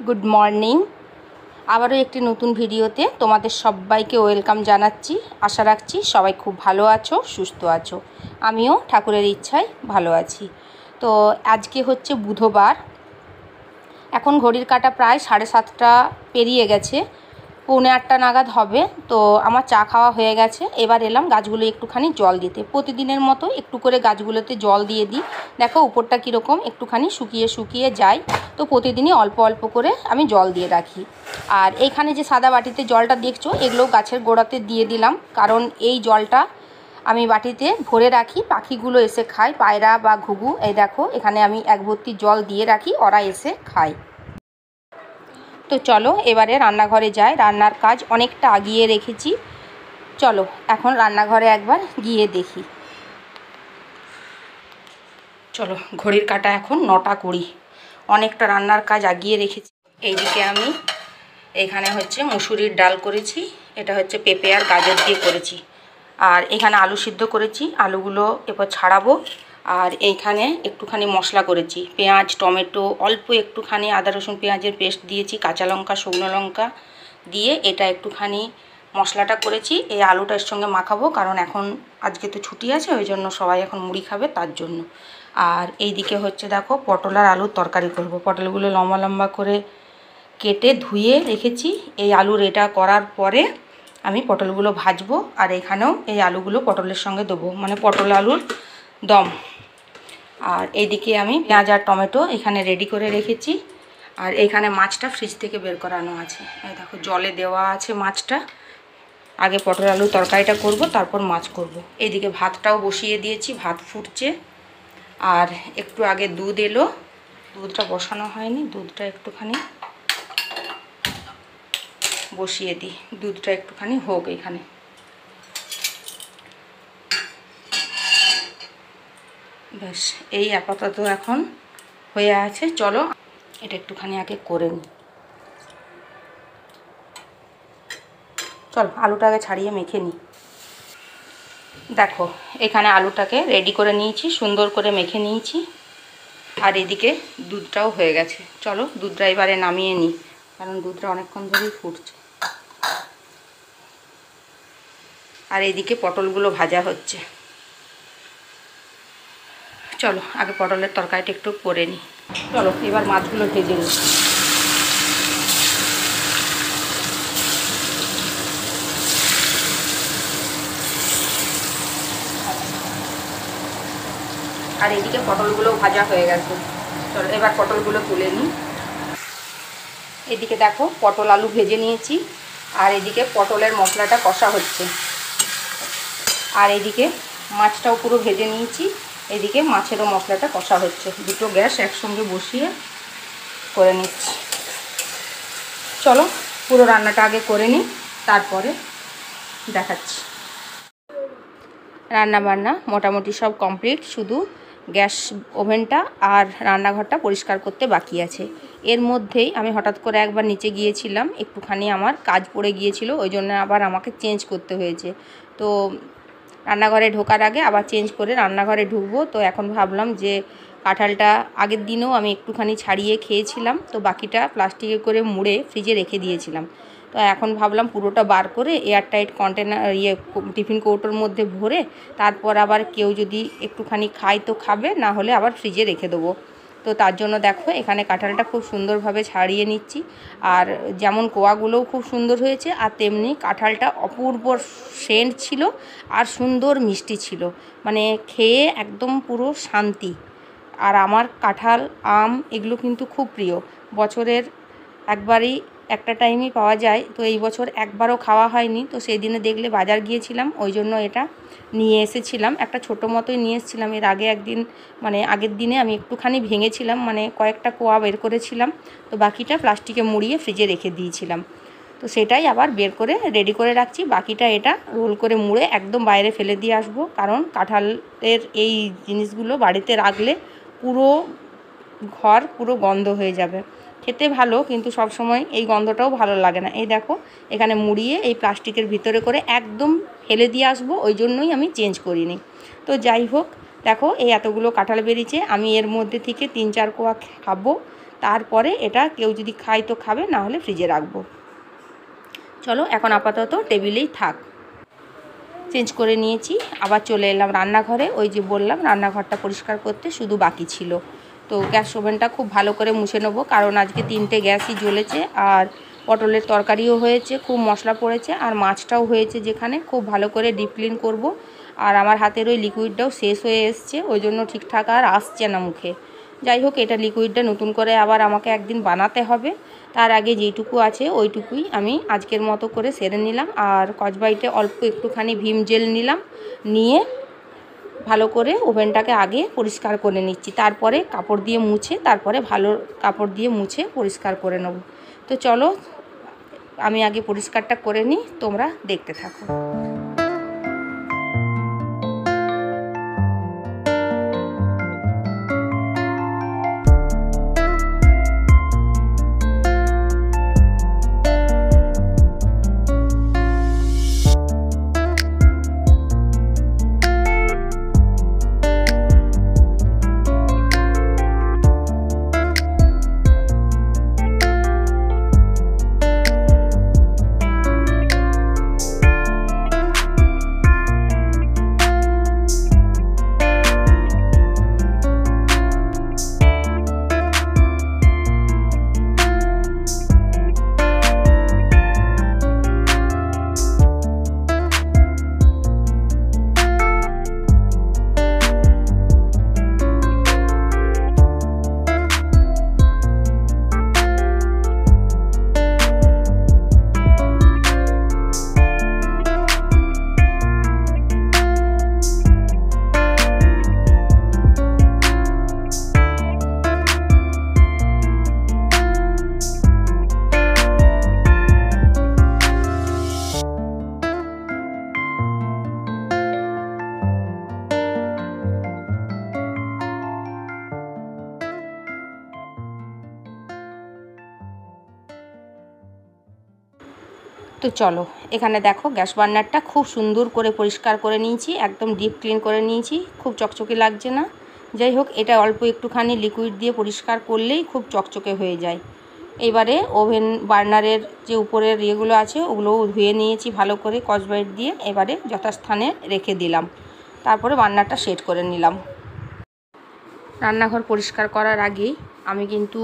Good morning. আবারও একটি নতুন ভিডিওতে তোমাদের সবাইকে ওয়েলকাম জানাচ্ছি। আশা রাখছি সবাই খুব ভালো আছো, সুস্থ আছো। আমিও ঠাকুরের ইচ্ছায় ভালো আছি। তো আজকে হচ্ছে বুধবার, এখন ঘড়ির কাঁটা প্রায় 7:30 পেরিয়ে গেছে, 7:45 নাগাদ হবে। তো আমার চা খাওয়া হয়ে গেছে। এবার এলাম গাছগুলো একটুখানি জল দিতে। প্রতিদিনের মতো একটু করে গাছগুলোতে জল দিয়ে দিই। দেখো উপরটা কীরকম একটুখানি শুকিয়ে শুকিয়ে যায়। তো প্রতিদিনই অল্প অল্প করে আমি জল দিয়ে রাখি। আর এইখানে যে সাদা বাটিতে জলটা দেখছো, এগুলো গাছের গোড়াতে দিয়ে দিলাম, কারণ এই জলটা আমি বাটিতে ভরে রাখি, পাখিগুলো এসে খায়, পায়রা বা ঘুঘু। এই দেখো এখানে আমি এক ভর্তি জল দিয়ে রাখি, ওরা এসে খায়। তো চলো এবারে রান্নাঘরে যাই। রান্নার কাজ অনেকটা আগিয়ে রেখেছি। চলো এখন রান্নাঘরে একবার গিয়ে দেখি। চলো, ঘড়ির কাঁটা এখন 9:20। অনেকটা রান্নার কাজ আগিয়ে রেখেছি। এইদিকে আমি এখানে হচ্ছে মুসুরির ডাল করেছি, এটা হচ্ছে পেঁপে আর গাজর দিয়ে করেছি। আর এখানে আলু সিদ্ধ করেছি, আলুগুলো এরপর ছাড়াবো। আর এইখানে একটুখানি মশলা করেছি, পেঁয়াজ, টমেটো, অল্প একটুখানি আদা রসুন পেঁয়াজের পেস্ট দিয়েছি, কাঁচা লঙ্কা, শুকনো লঙ্কা দিয়ে এটা একটুখানি মশলাটা করেছি। এই আলুটা এর সঙ্গে মাখাবো, কারণ এখন আজকে তো ছুটি আছে, ওই জন্য সবাই এখন মুড়ি খাবে, তার জন্য। আর এইদিকে হচ্ছে দেখো পটল আর আলুর তরকারি করব। পটলগুলো লম্বা লম্বা করে কেটে ধুয়ে রেখেছি। এই আলুর এটা করার পরে আমি পটলগুলো ভাজবো, আর এখানেও এই আলুগুলো পটলের সঙ্গে দেবো, মানে পটল আলুর দম। আর এইদিকে আমি পেঁয়াজ আর টমেটো এখানে রেডি করে রেখেছি। আর এখানে মাছটা ফ্রিজ থেকে বের করানো আছে, এই দেখো জলে দেওয়া আছে মাছটা। আগে পটল আলু তরকারিটা করব, তারপর মাছ করব। এইদিকে ভাতটাও বসিয়ে দিয়েছি, ভাত ফুটছে। আর একটু আগে দুধ এলো, দুধটা বসানো হয়নি, দুধটা একটুখানি বসিয়ে দিই, দুধটা একটুখানি হোক এখানে। ব্যাস এই আপাতত এখন হয়ে আছে। চলো এটা একটুখানি আগে করে নিই। চলো আলুটা আগে ছাড়িয়ে মেখে নিই। দেখো এখানে আলুটাকে রেডি করে নিয়েছি, সুন্দর করে মেখে নিয়েছি। আর এদিকে দুধটাও হয়ে গেছে। চলো দুধটা এবারে নামিয়ে নিই, কারণ দুধটা অনেকক্ষণ ধরেই ফুটছে। আর এদিকে পটলগুলো ভাজা হচ্ছে। চলো আগে পটলের তরকারিটা একটু করে নিই। চলো এবার মাছগুলো ভেজে নিই। আর এদিকে পটলগুলো ভাজা হয়ে গেছে। চলো এবার পটলগুলো তুলে নিই। এদিকে দেখো পটল আলু ভেজে নিয়েছি, আর এদিকে পটলের মশলাটা কষা হচ্ছে। আর এদিকে মাছটাও পুরো ভেজে নিয়েছি, এদিকে মাছেরও মশলাটা কষা হচ্ছে। দুটো গ্যাস একসঙ্গে বসিয়ে করে নিচ্ছি। চলো পুরো রান্নাটা আগে করে নিই, তারপরে দেখাচ্ছি। রান্না বান্না মোটামুটি সব কমপ্লিট, শুধু গ্যাস ওভেনটা আর রান্নাঘরটা পরিষ্কার করতে বাকি আছে। এর মধ্যেই আমি হঠাৎ করে একবার নিচে গিয়েছিলাম, একটুখানি আমার কাজ পড়ে গিয়েছিল, ওই জন্য আবার আমাকে চেঞ্জ করতে হয়েছে। তো রান্নাঘরে ঢোকার আগে আবার চেঞ্জ করে রান্নাঘরে ঢুকবো। তো এখন ভাবলাম যে কাঁঠালটা আগের দিনেও আমি একটুখানি ছাড়িয়ে খেয়েছিলাম, তো বাকিটা প্লাস্টিকে করে মুড়ে ফ্রিজে রেখে দিয়েছিলাম। তো এখন ভাবলাম পুরোটা বার করে এয়ারটাইট কন্টেনার টিফিন কৌটোর মধ্যে ভরে, তারপর আবার কেউ যদি একটুখানি খায় তো খাবে, না হলে আবার ফ্রিজে রেখে দেবো। তো তার জন্য দেখো এখানে কাঁঠালটা খুব সুন্দরভাবে ছাড়িয়ে নিচ্ছি। আর যেমন কোয়াগুলোও খুব সুন্দর হয়েছে, আর তেমনি কাঁঠালটা অপূর্ব সেন্ট ছিল আর সুন্দর মিষ্টি ছিল, মানে খেয়ে একদম পুরো শান্তি। আর আমার কাঁঠাল, আম এগুলো কিন্তু খুব প্রিয়। বছরের একবারই একটা টাইমই পাওয়া যায়, তো এই বছর একবারও খাওয়া হয়নি। তো সেই দিনে দেখলে বাজার গিয়েছিলাম, ওই জন্য এটা নিয়ে এসেছিলাম। একটা ছোটো মতোই নিয়ে এসেছিলাম। এর আগে একদিন, মানে আগের দিনে আমি একটুখানি ভেঙেছিলাম, মানে কয়েকটা কোয়া বের করেছিলাম, তো বাকিটা প্লাস্টিকে মুড়িয়ে ফ্রিজে রেখে দিয়েছিলাম। তো সেটাই আবার বের করে রেডি করে রাখছি। বাকিটা এটা রোল করে মুড়ে একদম বাইরে ফেলে দিয়ে আসবো, কারণ কাঁঠালের এই জিনিসগুলো বাড়িতে রাখলে পুরো ঘর পুরো গন্ধ হয়ে যাবে। খেতে ভালো, কিন্তু সব সময় এই গন্ধটাও ভালো লাগে না। এই দেখো এখানে মুড়িয়ে এই প্লাস্টিকের ভিতরে করে একদম ফেলে দিয়ে আসবো, ওই জন্যই আমি চেঞ্জ করিনি। তো যাই হোক, দেখো এই এতগুলো কাঁঠাল বেরিয়েছে, আমি এর মধ্যে থেকে 3-4 কোয়া খাবো, তারপরে এটা কেউ যদি খায় তো খাবে, না হলে ফ্রিজে রাখবো। চলো এখন আপাতত টেবিলেই থাক। চেঞ্জ করে নিয়েছি, আবার চলে এলাম রান্নাঘরে। ওই যে বললাম রান্নাঘরটা পরিষ্কার করতে শুধু বাকি ছিল। তো গ্যাস ওভেনটা খুব ভালো করে মুছে নেবো, কারণ আজকে 3টে গ্যাসই জ্বলেছে, আর পটলের তরকারিও হয়েছে, খুব মশলা পড়েছে, আর মাছটাও হয়েছে যেখানে, খুব ভালো করে ডিপ ক্লিন করবো। আর আমার হাতের ওই লিকুইডটাও শেষ হয়ে এসছে, ওই জন্য ঠিকঠাক আর আসছে না মুখে। যাই হোক, এটা লিকুইডটা নতুন করে আবার আমাকে একদিন বানাতে হবে। তার আগে যেইটুকু আছে ওইটুকুই আমি আজকের মতো করে সেরে নিলাম। আর কচবাইটে অল্প একটুখানি ভিম জেল নিলাম, নিয়ে ভালো করে ওভেনটাকে আগে পরিষ্কার করে নিচ্ছি, তারপরে কাপড় দিয়ে মুছে, তারপরে ভালো কাপড় দিয়ে মুছে পরিষ্কার করে নেব। তো চলো আমি আগে পরিষ্কারটা করে নিই, তোমরা দেখতে থাকো। তো চলো এখানে দেখো গ্যাস বার্নারটা খুব সুন্দর করে পরিষ্কার করে নিয়েছি, একদম ডিপ ক্লিন করে নিয়েছি, খুব চকচকে লাগছে না। যাই হোক, এটা অল্প একটুখানি লিকুইড দিয়ে পরিষ্কার করলেই খুব চকচকে হয়ে যায়। এবারে ওভেন বার্নারের যে উপরের ইয়েগুলো আছে ওগুলোও ধুয়ে নিয়েছি ভালো করে স্কচব্রাইট দিয়ে, এবারে যথাস্থানে রেখে দিলাম, তারপরে বার্নারটা সেট করে নিলাম। রান্নাঘর পরিষ্কার করার আগেই আমি কিন্তু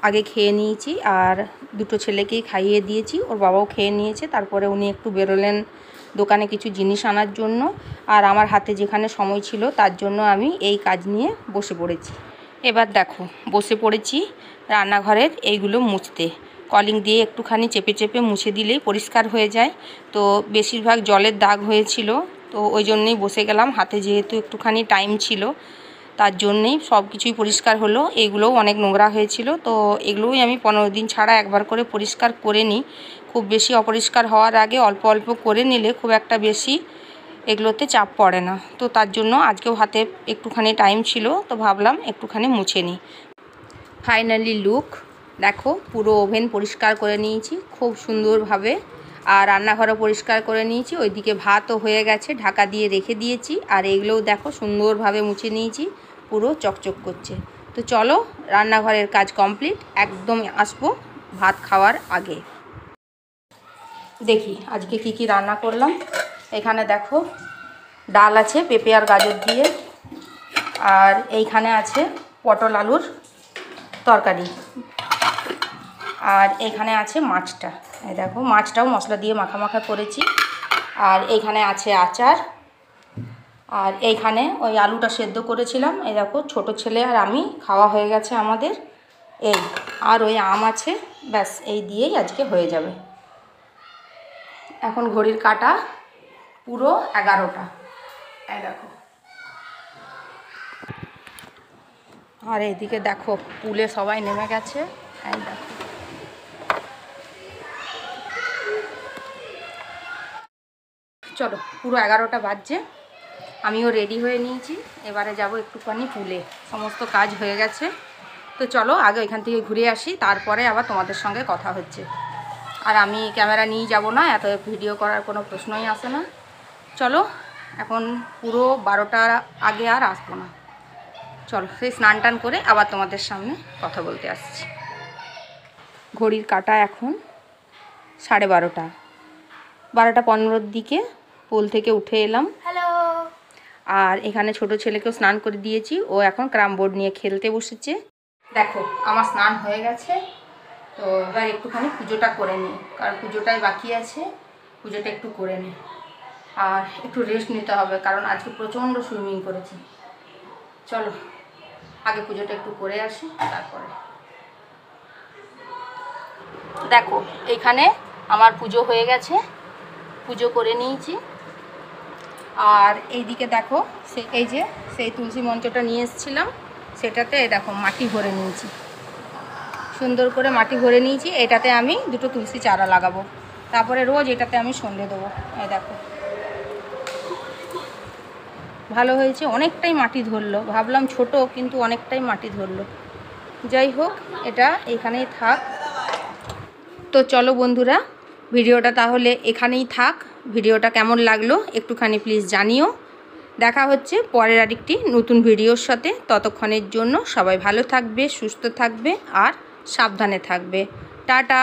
আগে খেয়ে নিয়েছি, আর দুটো ছেলেকেই খাইয়ে দিয়েছি, ওর বাবাও খেয়ে নিয়েছে। তারপরে উনি একটু বেরোলেন দোকানে কিছু জিনিস আনার জন্য, আর আমার হাতে যেখানে সময় ছিল তার জন্য আমি এই কাজ নিয়ে বসে পড়েছি। এবার দেখো বসে পড়েছি রান্নাঘরের এইগুলো মুছতে। কলিং দিয়ে একটুখানি চেপে চেপে মুছে দিলেই পরিষ্কার হয়ে যায়। তো বেশিরভাগ জলের দাগ হয়েছিল, তো ওই জন্যই বসে গেলাম, হাতে যেহেতু একটুখানি টাইম ছিল তার জন্যেই সব কিছুই পরিষ্কার হলো। এগুলোও অনেক নোংরা হয়েছিল, তো এগুলোই আমি 15 দিন ছাড়া একবার করে পরিষ্কার করে নিই। খুব বেশি অপরিষ্কার হওয়ার আগে অল্প অল্প করে নিলে খুব একটা বেশি এগুলোতে চাপ পড়ে না। তো তার জন্য আজকেও হাতে একটুখানি টাইম ছিল, তো ভাবলাম একটুখানি মুছে নিই। ফাইনালি লুক দেখো, পুরো ওভেন পরিষ্কার করে নিয়েছি খুব সুন্দরভাবে, আর রান্নাঘরও পরিষ্কার করে নিয়েছি। ওইদিকে ভাতও হয়ে গেছে, ঢাকা দিয়ে রেখে দিয়েছি, আর এগুলোও দেখো সুন্দরভাবে মুছে নিয়েছি, পুরো চকচক করছে। তো চলো রান্নাঘরের কাজ কমপ্লিট, একদম আসবো ভাত খাওয়ার আগে। দেখি আজকে কি কি রান্না করলাম। এখানে দেখো ডাল আছে পেঁপে আর গাজর দিয়ে, আর এইখানে আছে পটল আলুর তরকারি, আর এইখানে আছে মাছটা। এই দেখো মাছটাও মশলা দিয়ে মাখা মাখা করেছি, আর এইখানে আছে আচার, আর এইখানে ওই আলুটা সেদ্ধ করেছিলাম। এই দেখো ছোটো ছেলে আর আমি খাওয়া হয়ে গেছে আমাদের, এই আর ওই আম আছে, ব্যাস এই দিয়েই আজকে হয়ে যাবে। এখন ঘড়ির কাঁটা পুরো 11টা, এই দেখো। আর এইদিকে দেখো পুলে সবাই নেমে গেছে, এই দেখো। চলো পুরো 11টা বাজছে, আমিও রেডি হয়ে নিয়েছি, এবারে যাব একটুখানি পুলে, সমস্ত কাজ হয়ে গেছে। তো চলো আগে এখান থেকে ঘুরে আসি, তারপরে আবার তোমাদের সঙ্গে কথা হচ্ছে। আর আমি ক্যামেরা নিয়ে যাব না, এত ভিডিও করার কোনো প্রশ্নই আসে না। চলো এখন পুরো 12টার আগে আর আসবো না। চলো সেই স্নান টান করে আবার তোমাদের সামনে কথা বলতে আসছি। ঘড়ির কাঁটা এখন 12:30, 12:15 দিকে পুল থেকে উঠে এলাম। হ্যালো। আর এখানে ছোট ছেলেকেও স্নান করে দিয়েছি, ও এখন ক্যারাম বোর্ড নিয়ে খেলতে বসেছে। দেখো আমার স্নান হয়ে গেছে, তো এবার একটুখানি পুজোটা করে নিই, কারণ পুজোটাই বাকি আছে, পুজোটা একটু করে নিই। আর একটু রেস্ট নিতে হবে, কারণ আজকে প্রচণ্ড সুইমিং করেছি। চলো আগে পুজোটা একটু করে আসি, তারপরে। দেখো এইখানে আমার পুজো হয়ে গেছে, পুজো করে নিয়েছি। আর এইদিকে দেখো এই যে সেই তুলসী মঞ্চটা নিয়ে এসেছিলাম, সেটাতে দেখো মাটি ভরে নিয়েছি, সুন্দর করে মাটি ভরে নিয়েছি। এটাতে আমি 2টো তুলসী চারা লাগাবো, তারপরে রোজ এটাতে আমি সন্ধে দেবো। এই দেখো ভালো হয়েছে, অনেকটাই মাটি ধরলো, ভাবলাম ছোট কিন্তু অনেকটাই মাটি ধরলো। যাই হোক এটা এখানেই থাক। তো চলো বন্ধুরা, ভিডিওটা তাহলে এখানেই থাক। ভিডিওটা কেমন লাগলো একটুখানি প্লিজ জানিও। দেখা হচ্ছে পরের আরেকটি নতুন ভিডিওর সাথে। ততক্ষণের জন্য সবাই ভালো থাকবে, সুস্থ থাকবে আর সাবধানে থাকবে। টাটা।